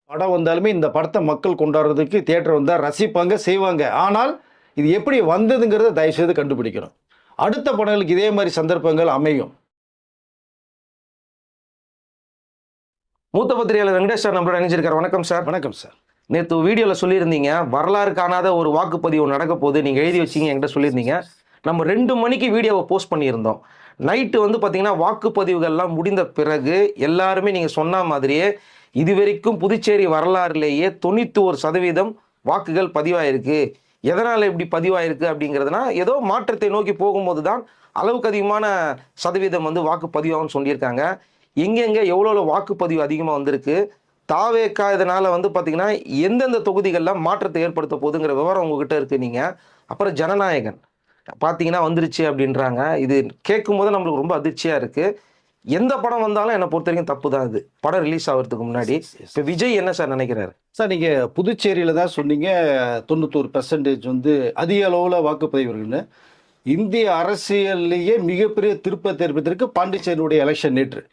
படம் வந்தாலுமே இந்த படத்தை மக்கள் கொண்டாடுறதுக்கு தியேட்டர் வந்தால் ரசிப்பாங்க, செய்வாங்க. ஆனால் இது எப்படி வந்ததுங்கிறத தயவுசெய்து கண்டுபிடிக்கணும். அடுத்த படங்களுக்கு இதே மாதிரி சந்தர்ப்பங்கள் அமையும். மூத்த பத்திரிகையாளர் வெங்கடேஷ் சார் நம்மளோட இணைஞ்சிருக்காரு. வணக்கம் சார். வணக்கம் சார். நேற்று வீடியோவில் சொல்லியிருந்தீங்க, வரலாறு காணாத ஒரு வாக்குப்பதிவு நடக்க போகுது, நீங்கள் எழுதி வச்சிங்க என்கிட்ட சொல்லியிருந்தீங்க. நம்ம 2 மணிக்கு வீடியோவை போஸ்ட் பண்ணியிருந்தோம். நைட்டு பார்த்தீங்கன்னா வாக்குப்பதிவுகள்லாம் முடிந்த பிறகு எல்லாருமே நீங்கள் சொன்ன மாதிரியே இதுவரைக்கும் புதுச்சேரி வரலாறுலேயே 91% வாக்குகள் பதிவாயிருக்கு. எதனால் இப்படி பதிவாயிருக்கு அப்படிங்கிறதுனா, ஏதோ மாற்றத்தை நோக்கி போகும்போது தான் அளவுக்கு அதிகமான சதவீதம் வாக்கு பதிவாகும்னு சொல்லியிருக்காங்க. எங்கெங்கே எவ்வளோ வாக்குப்பதிவு அதிகமாக வந்திருக்கு, தாவேக்கா இதனால் பார்த்தீங்கன்னா எந்தெந்த தொகுதிகளில் மாற்றத்தை ஏற்படுத்த போகுதுங்கிற விவரம் உங்ககிட்ட இருக்குது. நீங்கள் அப்புறம் ஜனநாயகன் பார்த்தீங்கன்னா வந்துருச்சு அப்படின்றாங்க. இது கேட்கும்போது நம்மளுக்கு ரொம்ப அதிர்ச்சியாக இருக்குது. எந்த படம் வந்தாலும் என்னை பொறுத்த வரைக்கும் தப்பு தான். இது படம் ரிலீஸ் ஆகிறதுக்கு முன்னாடி இப்போ விஜய் என்ன சார் நினைக்கிறாரு? சார், நீங்கள் புதுச்சேரியில் தான் சொன்னீங்க 91% அதிக அளவில் வாக்குப்பதிவு இருக்குன்னு. இந்திய அரசியல்லையே மிகப்பெரிய திருப்பத்தை ஏற்படுத்திருக்கு பாண்டிச்சேரியுடைய எலெக்ஷன். நேற்று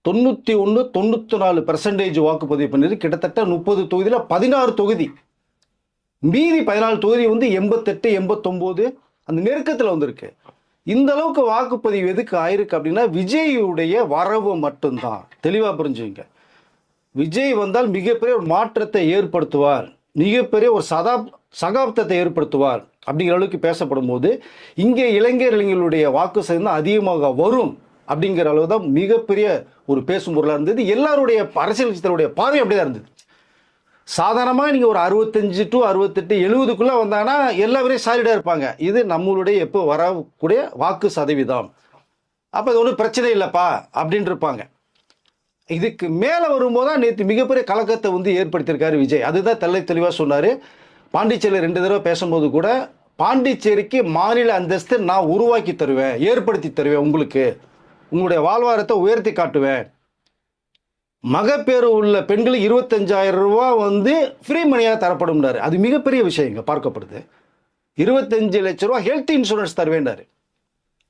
91, 94% வாக்குப்பதிவு பண்ணிருக்கு. கிட்டத்தட்ட 30 தொகுதியில் 16 தொகுதி, மீதி 14 தொகுதி 88, 89 அந்த நெருக்கத்தில் வந்திருக்கு. இந்த அளவுக்கு வாக்குப்பதிவு எதுக்கு ஆயிருக்கு அப்படின்னா, விஜயுடைய வரவு மட்டும்தான். தெளிவாக புரிஞ்சுங்க. விஜய் வந்தால் மிகப்பெரிய ஒரு மாற்றத்தை ஏற்படுத்துவார், மிகப்பெரிய ஒரு சகாப்தத்தை ஏற்படுத்துவார் அப்படிங்கிற அளவுக்கு பேசப்படும் போது, இங்கே இளைஞர்களுடைய வாக்கு சதவீதம் அதிகமாக வரும் அப்படிங்கிற அளவு தான் மிகப்பெரிய ஒரு பேசும் பொருளாக இருந்தது. எல்லாருடைய அரசியல் கட்சிகளுடைய பார்வை அப்படியே தான் இருந்தது. சாதாரணமாக நீங்கள் ஒரு 65 to 68, 70க்குள்ளே வந்தாங்கன்னா எல்லாரும் சாலிடாக இருப்பாங்க. இது நம்மளுடைய எப்போ வரக்கூடிய வாக்கு சதவீதம், அப்போ இது ஒன்றும் பிரச்சனை இல்லைப்பா அப்படின்னு இருப்பாங்க. இதுக்கு மேலே வரும்போது தான் நேற்று மிகப்பெரிய கலக்கத்தை ஏற்படுத்தியிருக்காரு விஜய். அதுதான் தெளிவாக சொன்னார். பாண்டிச்சேரியில் 2 தடவை பேசும்போது கூட, பாண்டிச்சேரிக்கு மாநில அந்தஸ்து நான் உருவாக்கி தருவேன், ஏற்படுத்தி தருவேன், உங்களுடைய வாழ்வாரத்தை உயர்த்தி காட்டுவேன், மகப்பேறு உள்ள பெண்களுக்கு 25,000 ரூபா ஃப்ரீ மணியாக தரப்படும்னாரு. அது மிகப்பெரிய விஷயம் இங்கே பார்க்கப்படுது. 25 லட்ச ரூபா ஹெல்த் இன்சூரன்ஸ் தருவேன்னாரு.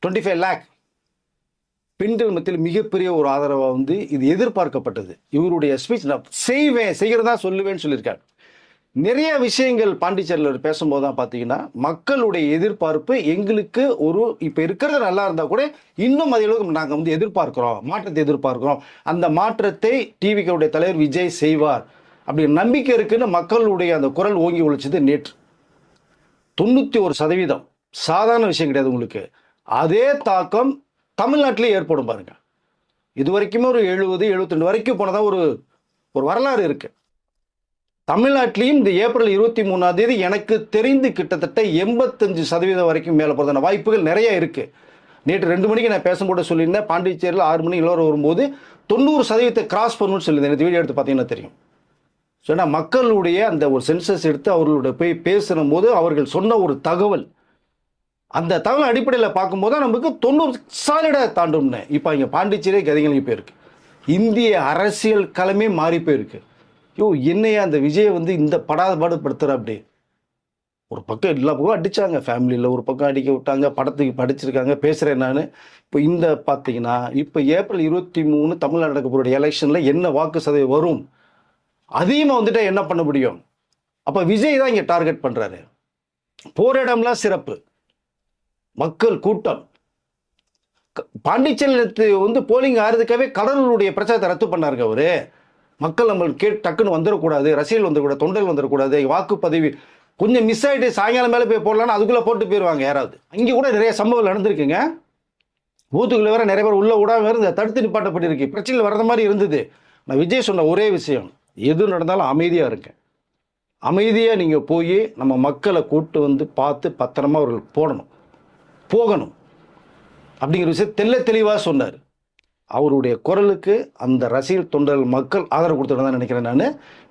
25 lakh பெண்கள் மத்தியில் மிகப்பெரிய ஒரு ஆதரவாக இது எதிர்பார்க்கப்பட்டது. இவருடைய ஸ்பீச் நான் செய்கிறதா சொல்லுவேன்னு சொல்லியிருக்காரு. நிறைய விஷயங்கள் பாண்டிச்சேரியில் பேசும்போது தான் பார்த்தீங்கன்னா, மக்களுடைய எதிர்பார்ப்பு எங்களுக்கு இப்போ இருக்கிறது நல்லா இருந்தால் கூட இன்னும் அதே அளவுக்கு நாங்கள் எதிர்பார்க்குறோம், மாற்றத்தை எதிர்பார்க்குறோம். அந்த மாற்றத்தை டிவிக்குடைய தலைவர் விஜய் செய்வார் அப்படி நம்பிக்கை இருக்குன்னு மக்களுடைய அந்த குரல் ஓங்கி ஒழிச்சது நேற்று. 91% சாதாரண விஷயம் கிடையாது. உங்களுக்கு அதே தாக்கம் தமிழ்நாட்டிலே ஏற்படும் பாருங்க. இது வரைக்குமே ஒரு 70, 72 வரைக்கும் போனதான் ஒரு வரலாறு இருக்கு. தமிழ்நாட்டிலையும் இந்த ஏப்ரல் 23ஆம் தேதி எனக்கு தெரிந்து கிட்டத்தட்ட 85% வரைக்கும் மேலே போகிறதான வாய்ப்புகள் நிறைய இருக்குது. நேற்று 2 மணிக்கு நான் பேசும்போது சொல்லியிருந்தேன், பாண்டிச்சேரியில் 6 மணி எல்லோரும் வரும்போது 90% கிராஸ் பண்ணணும்னு சொல்லியிருந்தேன். இந்த வீடியோ எடுத்து பார்த்தீங்கன்னா தெரியும். சொன்னால் மக்களுடைய அந்த ஒரு சென்சஸ் எடுத்து அவர்களுடைய போய் பேசுகிற போது அவர்கள் சொன்ன ஒரு தகவல், அந்த தகவல் அடிப்படையில் பார்க்கும்போது தான் நமக்கு 90 சாலிடாக தாண்டும்னு. இப்போ இங்கே பாண்டிச்சேரியே கதைகளுக்கு போயிருக்கு. இந்திய அரசியல் களமே மாறி போயிருக்கு. என்னையா அந்த விஜயை இந்த படாத பாடுபடுத்துகிற அப்படி. ஒரு பக்கம் எல்லா பக்கம் அடித்தாங்க, ஃபேமிலியில் ஒரு பக்கம் அடிக்க விட்டாங்க, படத்துக்கு படிச்சிருக்காங்க, பேசுகிறேன் நான். இப்போ பார்த்தீங்கன்னா இப்போ ஏப்ரல் 23 தமிழ்நாடு நடக்க போகிற எலெக்ஷனில் என்ன வாக்கு சதவீதம் வரும், அதிகமாக வந்துட்டால் என்ன பண்ண முடியும்? அப்போ விஜய் தான் இங்கே டார்கெட் பண்ணுறாரு. போகிற இடம்லாம் சிறப்பு, மக்கள் கூட்டம். பாண்டிச்சேரியில் போலிங் ஆகிறதுக்காகவே கடலூருடைய பிரச்சாரத்தை ரத்து பண்ணாருங்க அவரு. மக்கள் நம்மளுக்கு டக்குன்னு வந்துடக்கூடாது, ரசிகர்கள் வந்துடக்கூடாது, தொண்டர்கள் வந்துடக்கூடாது, வாக்குப்பதிவு கொஞ்சம் மிஸ் ஆகிட்டு சாயங்காலம் மேலே போய் போடலான்னு அதுக்குள்ளே போட்டு போயிடுவாங்க யாராவது. அங்கே கூட நிறைய சம்பவங்கள் நடந்திருக்குங்க. பூத்துக்குள்ளே வேற நிறைய பேர் உள்ளே விடாம இருந்து தடுத்து நிப்பாட்டப்பட்டிருக்கு. பிரச்சனைகள் வர்ற மாதிரி இருந்தது. நான் விஜய் சொன்ன ஒரே விஷயம், எது நடந்தாலும் அமைதியாக இருங்க. அமைதியாக நீங்கள் போய் நம்ம மக்களை கூட்டு பார்த்து பத்திரமா அவர்கள் போகணும் அப்படிங்கிற விஷயம் தெளிவாக சொன்னார். அவருடைய குரலுக்கு அந்த ரசிகர் தொண்டர்கள் மக்கள் ஆதரவு கொடுத்துட்டு தான் நினைக்கிறேன் நான்.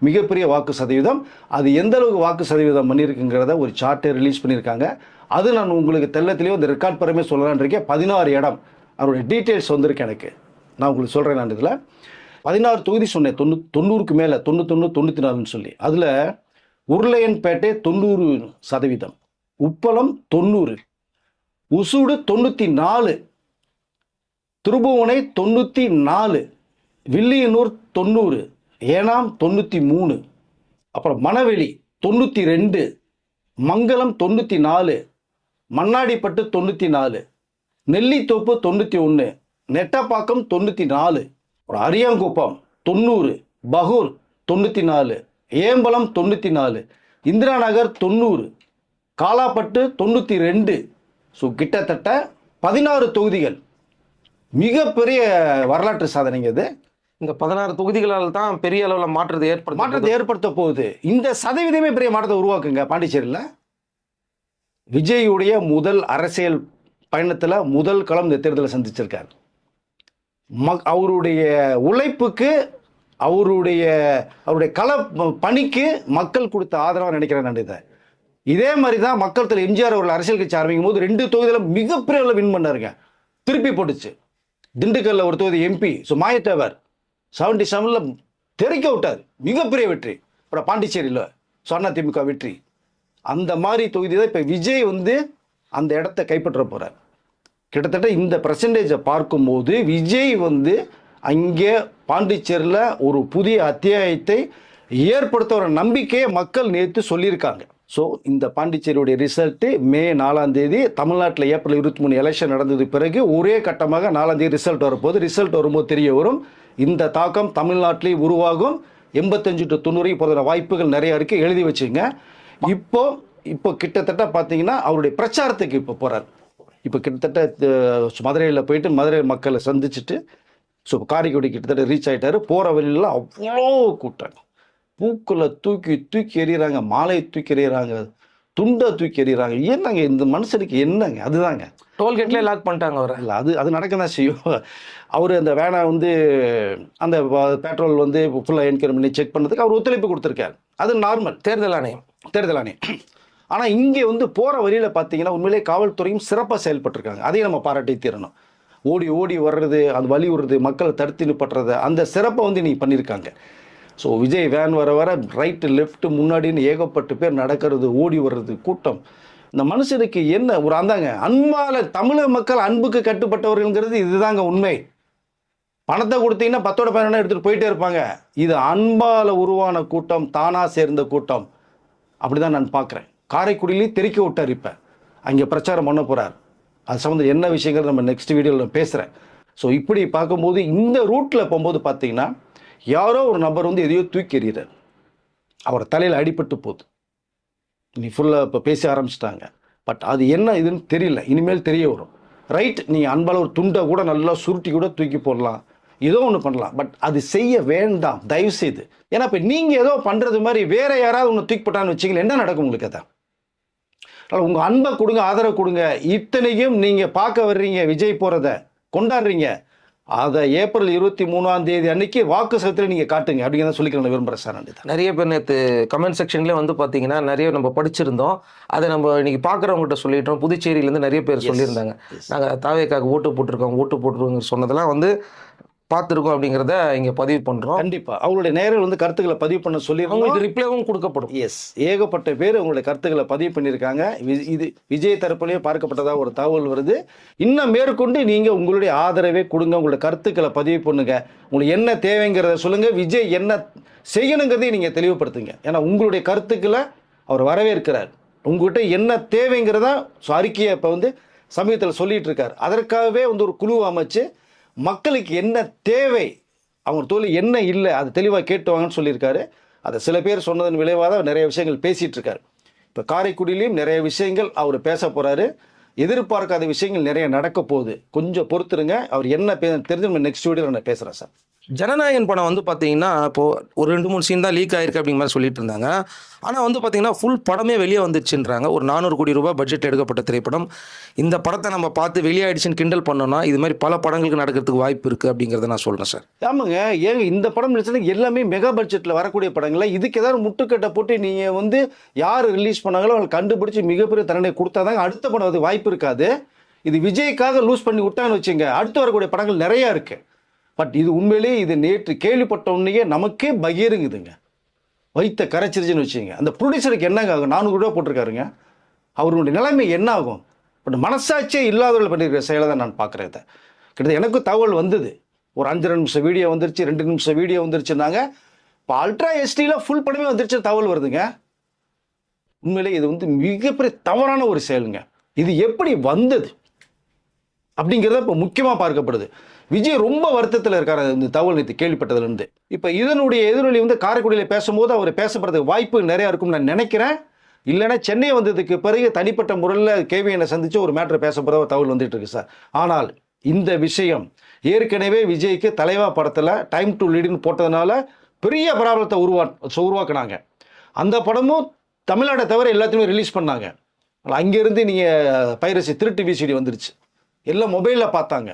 மிகப்பெரிய வாக்கு சதவீதம், அது எந்த அளவுக்கு வாக்கு சதவீதம் பண்ணியிருக்குங்கிறத ஒரு சார்ட்டை ரிலீஸ் பண்ணியிருக்காங்க. அது நான் உங்களுக்கு தெளிவாக இந்த ரெக்கார்ட் பரமே சொல்லலான் இருக்கேன். 16 இடம் அவருடைய டீட்டெயில்ஸ் வந்திருக்கு எனக்கு. நான் உங்களுக்கு சொல்கிறேன். நான் இதில் 16 தொகுதி சொன்னேன், 90க்கு மேலே 91, 94ன்னு சொல்லி. அதில் உருளையன்பேட்டை 90%, உப்பளம் 90, உசூடு 94, திருபுவனை 94, வில்லியனூர் 90, ஏனாம் 93, அப்புறம் மணவெளி 92, மங்களம் 94, மண்ணாடிப்பட்டு 94, நெல்லித்தோப்பு 91, நெட்டப்பாக்கம் 94, அப்புறம் அரியாங்குப்பம் 90, பகூர் 94, ஏம்பலம் 94, இந்திரா நகர் 90, காலாப்பட்டு 92. ஸோ கிட்டத்தட்ட 16 தொகுதிகள். மிகப்பெரிய வரலாற்று சாதனைங்க இது. இந்த 16 தொகுதிகளால் தான் பெரிய அளவில் மாற்றத்தை ஏற்படுத்த போகுது. இந்த சதவீதமே பெரிய மாற்றத்தை உருவாக்குங்க பாண்டிச்சேரியில். விஜயுடைய முதல் அரசியல் பயணத்தில் முதல் களம் இந்த தேர்தலை சந்திச்சிருக்காரு. அவருடைய உழைப்புக்கு, அவருடைய கள பணிக்கு மக்கள் கொடுத்த ஆதரவாக நினைக்கிறேன் நான் இதை. இதே மாதிரி தான் மக்கள் தலைவர் எம்ஜிஆர் அவர்கள் அரசியல் கட்சி ஆரம்பிக்கும் போது 2 தொகுதியில் மிகப்பெரிய அளவில் வின் பண்ணாருங்க. திருப்பி போட்டுச்சு. திண்டுக்கல்ல ஒரு தொகுதி எம்பி மாயத்தேவர் 77ல் தெறிக்க விட்டார். மிகப்பெரிய வெற்றி. அப்புறம் பாண்டிச்சேரியில் அதிமுக வெற்றி. அந்த மாதிரி தொகுதி தான் இப்போ விஜய் அந்த இடத்த கைப்பற்ற போகிறார். கிட்டத்தட்ட இந்த பர்சன்டேஜை பார்க்கும்போது விஜய் அங்கே பாண்டிச்சேரியில் ஒரு புதிய அத்தியாயத்தை ஏற்படுத்த ஒரு நம்பிக்கையை மக்கள் நேற்று சொல்லியிருக்காங்க. ஸோ இந்த பாண்டிச்சேரியுடைய ரிசல்ட்டு மே 4ஆம் தேதி, தமிழ்நாட்டில் ஏப்ரல் 23 எலெக்ஷன் நடந்தது பிறகு ஒரே கட்டமாக 4ஆம் தேதி ரிசல்ட் வரப்போகுது. ரிசல்ட் வரும்போது தெரிய வரும். இந்த தாக்கம் தமிழ்நாட்டிலேயே உருவாகும். 85 to 90 போகிற வாய்ப்புகள் நிறைய இருக்குது. எழுதி வச்சுங்க. இப்போ கிட்டத்தட்ட பார்த்தீங்கன்னா அவருடைய பிரச்சாரத்துக்கு இப்போ போகிறார். இப்போ கிட்டத்தட்ட மதுரையில் போயிட்டு மதுரை மக்களை சந்திச்சுட்டு காரைக்குடி கிட்டத்தட்ட ரீச் ஆகிட்டாரு. போகிற வழியில அவ்வளோ கூட்டம். பூக்களை தூக்கி எறிகிறாங்க, மாலையை தூக்கி எறிகிறாங்க, துண்டை தூக்கி எறிகிறாங்க. என்னங்க இந்த மனுஷனுக்கு என்னங்க? அதுதாங்க டோல்கேட்லேயே லாக் பண்ணிட்டாங்க அவர். இல்லை, அது நடக்க தான் செய்யும். அவர் அந்த வேனை அந்த பெட்ரோல் ஃபுல்லாக என்கொயரி பண்ணி செக் பண்ணதுக்கு அவர் ஒத்துழைப்பு கொடுத்துருக்காரு. அது நார்மல். தேர்தல் ஆணையம். ஆனால் இங்கே போகிற வழியில் பார்த்தீங்கன்னா உண்மையிலே காவல்துறையும் சிறப்பாக செயல்பட்டுருக்காங்க. அதையும் நம்ம பாராட்டி தீரணும். ஓடி ஓடி வர்றது, அது வழி விடுறது, மக்களை தடுத்து நிப்பட்டுறது, அந்த சிறப்பை நீங்கள் பண்ணியிருக்காங்க. ஸோ விஜய் வேன் வர ரைட்டு லெஃப்ட்டு முன்னாடின்னு ஏகப்பட்ட பேர் நடக்கிறது, ஓடி வர்றது, கூட்டம். இந்த மனுஷனுக்கு என்ன ஒரு அந்தாங்க அன்பால் தமிழக மக்கள் அன்புக்கு கட்டுப்பட்டவர்கள்ங்கிறது இதுதாங்க உண்மை. பணத்தை கொடுத்தீங்கன்னா 10ஓட 11 எடுத்துகிட்டு போயிட்டே இருப்பாங்க. இது அன்பால் உருவான கூட்டம், தானாக சேர்ந்த கூட்டம். அப்படி தான் நான் பார்க்குறேன். காரைக்குடியிலையும் தெறிக்க விட்டார். இப்போ அங்கே பிரச்சாரம் பண்ண போகிறார். அது சம்மந்தம் என்ன விஷயங்கள் நம்ம நெக்ஸ்ட் வீடியோவில் நான் பேசுகிறேன். ஸோ இப்படி பார்க்கும்போது இந்த ரூட்டில் போகும்போது பார்த்தீங்கன்னா யாரோ ஒரு நபர் எதையோ தூக்கி எறிகிறார். அவர் தலையில் அடிபட்டு போகுது. நீ ஃபுல்லாக இப்போ பேச ஆரம்பிச்சிட்டாங்க. பட் அது என்ன இதுன்னு தெரியல. இனிமேல் தெரிய வரும். ரைட், நீங்கள் அன்பால் ஒரு துண்டை கூட நல்லா சுருட்டி கூட தூக்கி போடலாம், ஏதோ ஒன்று பண்ணலாம். பட் அது செய்ய வேண்டாம் தயவுசெய்து. ஏன்னா இப்போ நீங்கள் ஏதோ பண்ணுறது மாதிரி வேற யாராவது ஒன்று தூக்கி போட்டான்னு வச்சிங்களேன், என்ன நடக்கும் உங்களுக்கு? அதை அதனால் உங்கள் அன்பை கொடுங்க, ஆதரவு கொடுங்க. இத்தனையும் நீங்கள் பார்க்க வர்றீங்க, விஜய் போகிறத கொண்டாடுறீங்க. அதை ஏப்ரல் 23ஆம் தேதி அன்னைக்கு வாக்கு சதத்தில் நீங்கள் காட்டுங்க அப்படிங்கிறத சொல்லிக்கிறேன் விரும்புகிறேன் சார். நன்றி. நிறைய பேர் நேற்று கமெண்ட் செக்ஷன்லேயே பார்த்தீங்கன்னா நிறைய நம்ம படிச்சிருந்தோம். அதை நம்ம இன்னைக்கு பார்க்குறவங்ககிட்ட சொல்லிட்டோம். புதுச்சேரியிலேருந்து நிறைய பேர் சொல்லியிருந்தாங்க, நாங்கள் தாவேக்காக ஓட்டு போட்டிருக்கோங்க சொன்னதெல்லாம் பார்த்துருக்கோம் அப்படிங்கிறத இங்கே பதிவு பண்ணுறோம். கண்டிப்பாக அவங்களுடைய நேரில் கருத்துக்களை பதிவு பண்ண சொல்லி அவங்களுக்கு ரிப்ளைவும் கொடுக்கப்படும். எஸ், ஏகப்பட்ட பேர் உங்களுடைய கருத்துக்களை பதிவு பண்ணியிருக்காங்க. இது விஜய் தரப்புலேயே பார்க்கப்பட்டதாக ஒரு தகவல் வருது. இன்னும் மேற்கொண்டு நீங்கள் உங்களுடைய ஆதரவை கொடுங்க, உங்களுடைய கருத்துக்களை பதிவு பண்ணுங்க, உங்களுக்கு என்ன தேவைங்கிறத சொல்லுங்கள், விஜய் என்ன செய்யணுங்கிறதையும் நீங்கள் தெளிவுபடுத்துங்க. ஏன்னா உங்களுடைய கருத்துக்களை அவர் வரவேற்கிறார். உங்கள்கிட்ட என்ன தேவைங்கிறதா அறிக்கையை இப்போ சமீபத்தில் சொல்லிட்டு இருக்கார். அதற்காகவே ஒரு குழு அமைச்சு மக்களுக்கு என்ன தேவை, அவங்க தொழில் என்ன இல்லை, அது தெளிவாக கேட்டுவாங்கன்னு சொல்லியிருக்காரு. அதை சில பேர் சொன்னதன் விளைவாக தான் நிறைய விஷயங்கள் பேசிகிட்டு இருக்காரு. இப்போ காரைக்குடியிலையும் நிறைய விஷயங்கள் அவர் பேச போகிறாரு. எதிர்பார்க்காத விஷயங்கள் நிறைய நடக்க போகுது. கொஞ்சம் பொறுத்துருங்க. அவர் என்ன தெரிஞ்சு நம்ம நெக்ஸ்ட் வீடியோவில் நான் பேசுகிறேன் சார். ஜனநாயகன் படம் பார்த்தீங்கன்னா இப்போது ஒரு 2-3 சீன் தான் லீக் ஆகிருக்கு அப்படிங்கிற மாதிரி சொல்லிட்டு இருந்தாங்க. ஆனால் பார்த்தீங்கன்னா ஃபுல் படமே வெளியே வந்துச்சுன்றாங்க. ஒரு 400 கோடி ரூபாய் பட்ஜெட் எடுக்கப்பட்ட திரைப்படம். இந்த படத்தை நம்ம பார்த்து வெளியாயிடுச்சுன்னு கிண்டல் பண்ணோன்னா இது மாதிரி பல படங்களுக்கு நடக்கிறதுக்கு வாய்ப்பு இருக்குது அப்படிங்கிறத நான் சொல்கிறேன் சார். ஆமாங்க, ஏங்க இந்த படம் எல்லாமே மெகா பட்ஜெட்டில் வரக்கூடிய படங்களை இதுக்கு ஏதாவது முட்டுக்கட்டை போட்டு நீங்கள் யார் ரிலீஸ் பண்ணாங்களோ அவங்களை கண்டுபிடிச்சி மிகப்பெரிய தண்டனை கொடுத்தாதாங்க அடுத்த படம் அது வாய்ப்பு இருக்காது. இது விஜய்க்காக லூஸ் பண்ணி விட்டான்னு வச்சுங்க, அடுத்து வரக்கூடிய படங்கள் நிறையா இருக்குது. பட் இது உண்மையிலேயே இது நேற்று கேள்விப்பட்ட உடனேயே நமக்கே பகிருங்குதுங்க, வைத்த கரைச்சிருச்சுன்னு வச்சுங்க. அந்த ப்ரொடியூசருக்கு என்னங்க ஆகும்? 400 ரூபா போட்டிருக்காருங்க. அவருடைய நிலைமை என்ன ஆகும்? பட் மனசாட்சியே இல்லாதவர்கள் பண்ணியிருக்கிற செயலை தான் நான் பார்க்குறேன். கிட்டத்தட்ட எனக்கும் தகவல் வந்தது. ஒரு 5 நிமிஷம் வீடியோ வந்துருச்சு, 2 நிமிஷம் வீடியோ வந்துருச்சுன்னாங்க. இப்போ அல்ட்ரா எஸ்டியில் ஃபுல் படமே வந்துருச்சு தகவல் வருதுங்க. உண்மையிலே இது வந்து மிகப்பெரிய தவறான ஒரு செயலுங்க. இது எப்படி வந்தது அப்படிங்கிறத இப்போ முக்கியமாக பார்க்கப்படுது. விஜய் ரொம்ப வருத்தத்தில் இருக்காரு இந்த தகவல் நேற்று கேள்விப்பட்டதுலேருந்து. இப்போ இதனுடைய எதிரொலி வந்து காரைக்குடியில் பேசும்போது அவர் பேசப்படுறதுக்கு வாய்ப்பு நிறையா இருக்கும்னு நான் நினைக்கிறேன். இல்லைன்னா சென்னை வந்ததுக்கு பிறகு தனிப்பட்ட முறையில் கேவிஎனை சந்தித்து ஒரு மேட்ரு பேசப்படுற ஒரு தகவல் வந்துட்டு இருக்கு சார். ஆனால் இந்த விஷயம் ஏற்கனவே விஜய்க்கு தலைவா படத்தில் டைம் டு லீடுன்னு போட்டதுனால பெரிய பராபலத்தை உருவாக்குனாங்க. அந்த படமும் தமிழ்நாட்டை தவிர எல்லாத்தையுமே ரிலீஸ் பண்ணாங்க. அங்கேருந்து நீங்கள் பைரசி திருட்டு விசிடி வந்துருச்சு, எல்லாம் மொபைலில் பார்த்தாங்க.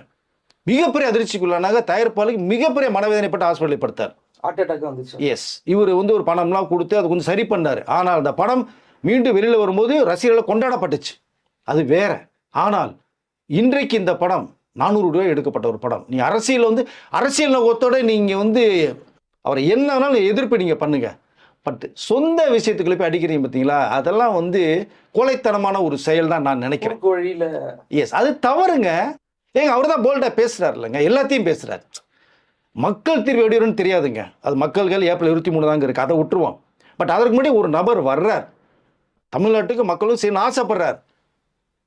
மிகப்பெரிய அதிர்ச்சிக்குள்ளானாங்க. தயாரிப்பாளருக்கு மிகப்பெரிய மனவேதனைப்பட்டு ஹாஸ்பிட்டலில் படுத்தார். ஹார்ட் அட்டாக் வந்துச்சு. எஸ், இவர் வந்து ஒரு பணம்லாம் கொடுத்து அது கொஞ்சம் சரி பண்ணார். ஆனால் அந்த படம் மீண்டும் வெளியில் வரும்போது ரசிகர்களை கொண்டாடப்பட்டுச்சு, அது வேற. ஆனால் இன்றைக்கு இந்த படம் 400 ரூபாய் எடுக்கப்பட்ட ஒரு படம். நீ அரசியல் வந்து அரசியல் நோக்கத்தோட நீங்கள் வந்து அவரை என்ன வேணாலும் எதிர்ப்பு நீங்கள் பண்ணுங்க, பட் சொந்த விஷயத்துக்குள்ள போய் அடிக்கிறீங்க பார்த்தீங்களா, அதெல்லாம் வந்து கொலைத்தனமான ஒரு செயல் தான் நான் நினைக்கிறேன். வழியில் எஸ், அது தவறுங்க. ஏங்க அவர் தான் போல்டாக பேசுகிறார் இல்லைங்க, எல்லாத்தையும் பேசுகிறார். மக்கள் தீர்வு எப்படி வரும்னு தெரியாதுங்க. அது மக்கள்கள் ஏப்ரல் 23 தாங்க இருக்குது, அதை விட்டுருவோம். பட் அதற்கு முன்னாடி ஒரு நபர் வர்றார், தமிழ்நாட்டுக்கு மக்களும் செய்யணும் ஆசைப்படுறார்.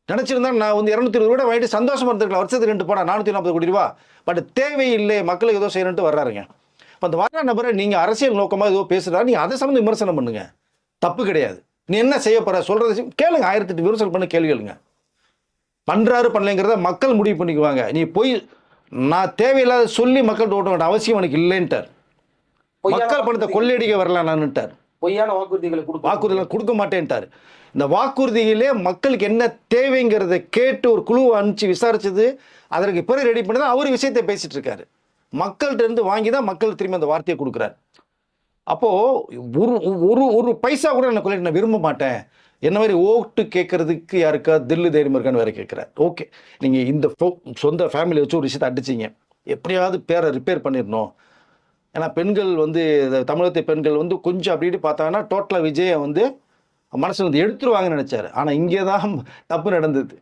நினச்சிருந்தா நான் வந்து 220 ரூபா வாங்கிட்டு சந்தோஷமாக இருந்திருக்கலாம். வருஷத்துக்கு 2 படம் 440 கோடி ரூபா. பட் தேவையில்லை, மக்களுக்கு ஏதோ செய்யணுன்ட்டு வர்றாருங்க. இப்போ அந்த வர்ற நபரை நீங்கள் அரசியல் நோக்கமாக ஏதோ பேசுகிறாரு, நீங்கள் அதை சம்மந்த விமர்சனம் பண்ணுங்க, தப்பு கிடையாது. நீ என்ன செய்ய போகிற சொல்கிறது கேளுங்க, 1008 விமர்சனம் பண்ண கேள்வி கேளுங்க. பண்ணுறாரு பண்ணலைங்கிறத மக்கள் முடிவு பண்ணிக்குவாங்க. நீ போய் நான் தேவையில்லாத சொல்லி மக்கள் ஓட்ட வேண்டிய அவசியம் எனக்கு இல்லைன்ட்டார். மக்கள் பணத்தை கொள்ளையடிக்க வரலாம் நான்ட்டார். பொய்யான வாக்குறுதிகளை கொடுக்க மாட்டேன்ட்டார். இந்த வாக்குறுதியிலே மக்களுக்கு என்ன தேவைங்கிறத கேட்டு ஒரு குழுவை அனுப்பிச்சு விசாரிச்சது, அதற்கு பிறகு ரெடி பண்ணி தான் அவர் விஷயத்தை பேசிட்டு இருக்காரு. மக்கள்கிட்ட இருந்து வாங்கி தான் மக்கள் திரும்பி அந்த வார்த்தையை கொடுக்குறாரு. அப்போது ஒரு ஒரு பைசா கூட என்ன கொள்ளையிட நான் விரும்ப மாட்டேன். என்ன மாதிரி ஓட்டு கேட்கறதுக்கு யாருக்கா தில்லு தைரியம் இருக்கான்னு வேற கேட்குறாரு. ஓகே, நீங்கள் இந்த சொந்த ஃபேமிலி வச்சு ஒரு விஷயத்தை அடிச்சிங்க, எப்படியாவது பேரை ரிப்பேர் பண்ணிடணும். ஏன்னா பெண்கள் வந்து தமிழகத்தை பெண்கள் வந்து கொஞ்சம் அப்படி பார்த்தாங்கன்னா டோட்டலாக விஜயை வந்து மனசு வந்து எடுத்துருவாங்கன்னு நினச்சாரு. ஆனால் இங்கே தான் தப்பு நடந்தது.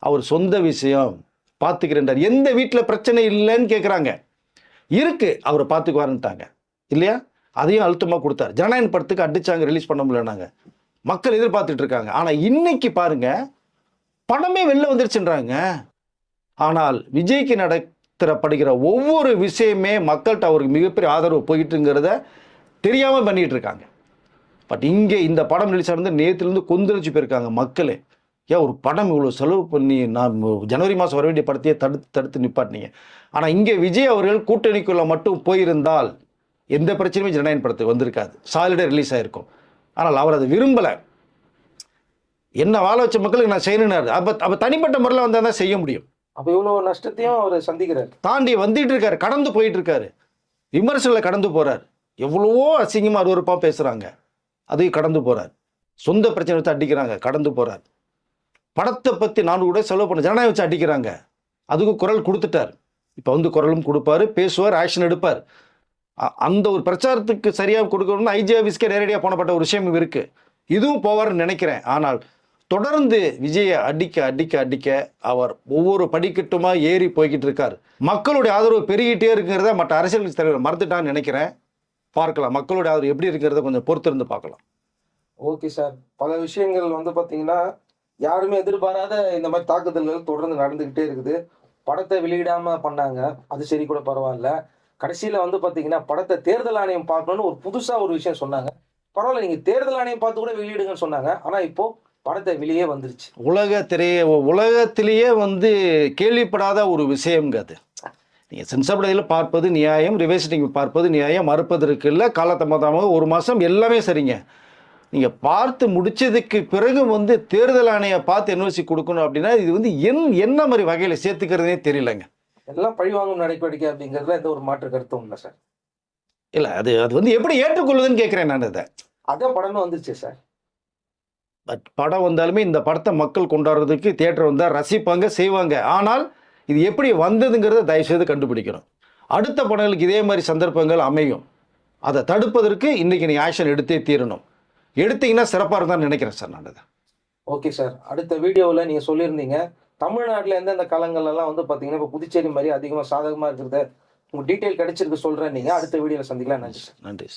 அவர் சொந்த விஷயம் பார்த்துக்கிறேன்டார். எந்த வீட்டில் பிரச்சனை இல்லைன்னு கேட்குறாங்க, இருக்கு அவர் பார்த்துக்குவாருன்ட்டாங்க இல்லையா, அதையும் அழுத்தமாக கொடுத்தார். ஜனநாயக படத்துக்கு அடிச்சாங்க, ரிலீஸ் பண்ண முடியலனாங்க, மக்கள் எதிர்பார்த்துட்டு இருக்காங்க. ஆனால் இன்னைக்கு பாருங்க, படமே வெளில வந்துருச்சுன்றாங்க. ஆனால் விஜய்க்கு நடத்தப்படுகிற ஒவ்வொரு விஷயமே மக்கள்கிட்ட அவருக்கு மிகப்பெரிய ஆதரவு போயிட்டுங்கிறத தெரியாமல் பண்ணிட்டு இருக்காங்க. பட் இங்கே இந்த படம் ரிலீஸ் ஆனது நேற்றுலேருந்து கொந்தளிச்சு போயிருக்காங்க மக்களே. ஏன் ஒரு படம் இவ்வளோ செலவு பண்ணி நான் ஜனவரி மாதம் வர வேண்டிய படத்தையே தடுத்து நிப்பாட்டினீங்க. ஆனால் இங்கே விஜய் அவர்கள் கூட்டணிக்குள்ளே மட்டும் போயிருந்தால் எந்த பிரச்சனையுமே ஜனநாயக படத்துக்கு வந்திருக்காது, சாலிடாக ரிலீஸ் ஆகிருக்கும். ஆனால் அவர் அதை விரும்பலை. என்ன வாழ வச்ச மக்களுக்கு நான் செய்யணும்னாரு. அப்போ தனிப்பட்ட முறையில் வந்தால் தான் செய்ய முடியும். அப்போ இவ்வளோ நஷ்டத்தையும் அவர் சந்திக்கிறார், தாண்டி வந்துட்டு இருக்காரு, கடந்து போயிட்டு இருக்காரு, விமர்சனங்களை கடந்து போறார். எவ்வளவோ அசிங்கமாக அருவருப்பாக பேசுகிறாங்க, அதையும் கடந்து போறார். சொந்த பிரச்சனை வச்சு அடிக்கிறாங்க, கடந்து போறார். படத்தை பற்றி 4 கூட செலவு பண்ண ஜனநாயகம் வச்சு அடிக்கிறாங்க, அதுக்கு குரல் கொடுத்துட்டார். இப்போ வந்து குரலும் கொடுப்பாரு, பேசுவார், ஆக்ஷன் எடுப்பார். அந்த ஒரு பிரச்சாரத்துக்கு சரியாக கொடுக்கணும்னு ஐஜி ஆஃபீஸ்க்கே நேரடியாக போனப்பட்ட ஒரு விஷயம் இருக்குது. இதுவும் போவார்னு நினைக்கிறேன். ஆனால் தொடர்ந்து விஜயை அடிக்க அடிக்க அடிக்க அவர் ஒவ்வொரு படிக்கட்டுமாக ஏறி போய்கிட்டு இருக்கார். மக்களுடைய ஆதரவு பெருகிட்டே இருக்குங்கிறத மற்ற அரசியல் கட்சி தலைவர் மறந்துட்டான்னு நினைக்கிறேன். பார்க்கலாம், மக்களுடைய ஆதரவு எப்படி இருக்கிறத கொஞ்சம் பொறுத்திருந்து பார்க்கலாம். ஓகே சார், பல விஷயங்கள் வந்து பார்த்தீங்கன்னா யாருமே எதிர்பாராத இந்த மாதிரி தாக்குதல்கள் தொடர்ந்து நடந்துக்கிட்டே இருக்குது. படத்தை வெளியிடாமல் பண்ணாங்க, அது சரி கூட பரவாயில்ல. கடைசியில் வந்து பார்த்தீங்கன்னா படத்தை தேர்தல் ஆணையம் பார்க்கணும்னு ஒரு புதுசாக ஒரு விஷயம் சொன்னாங்க. பரவாயில்ல, நீங்கள் தேர்தல் ஆணையம் பார்த்து கூட வெளியிடுங்கன்னு சொன்னாங்க. ஆனால் இப்போ படத்தை வெளியே வந்துருச்சு. உலகத்திலேயே வந்து கேள்விப்படாத ஒரு விஷயம்ங்க அது. நீங்கள் சென்சார் பார்ப்பது நியாயம், ரிவைசிட்டிங் பார்ப்பது நியாயம், மறுப்பதற்கு இல்லை. காலதாமதமாக 1 மாதம் எல்லாமே சரிங்க. நீங்கள் பார்த்து முடிச்சதுக்கு பிறகு வந்து தேர்தல் ஆணையை பார்த்து என்ஓசி கொடுக்கணும் அப்படின்னா இது வந்து என்ன மாதிரி வகையில் சேர்த்துக்கிறதுனே தெரியலங்க. எல்லாம் பழிவாங்கும் நடவடிக்கை அப்படிங்கிறதுல எந்த ஒரு மாற்று கருத்தும் இல்லை சார். இல்லை, அது வந்து எப்படி ஏற்றுக்கொள்ளுதுன்னு கேட்குறேன் நான். அதான் படமே வந்துருச்சு சார். பட் படம் வந்தாலுமே இந்த படத்தை மக்கள் கொண்டாடுறதுக்கு தியேட்டர் வந்தால் ரசிப்பாங்க, செய்வாங்க. ஆனால் இது எப்படி வந்ததுங்கிறத தயவுசெய்து கண்டுபிடிக்கணும். அடுத்த படங்களுக்கு இதே மாதிரி சந்தர்ப்பங்கள் அமையும். அதை தடுப்பதற்கு இன்றைக்கி நீங்கள் ஆக்ஷன் எடுத்தே தீரணும். எடுத்தீங்கன்னா சிறப்பாக இருந்தான்னு நினைக்கிறேன் சார் நான். ஓகே சார், அடுத்த வீடியோவில் நீங்கள் சொல்லியிருந்தீங்க தமிழ்நாட்டில் எந்தெந்த களங்கள்லாம் வந்து பார்த்தீங்கன்னா இப்போ புதுச்சேரி மாதிரி அதிகமாக சாதகமாக இருக்கிறத உங்க டீட்டெயில் கிடைச்சிருக்கு சொல்றேன். நீங்க அடுத்த வீடியோல சந்திக்கலாம். நன்றி. நன்றி.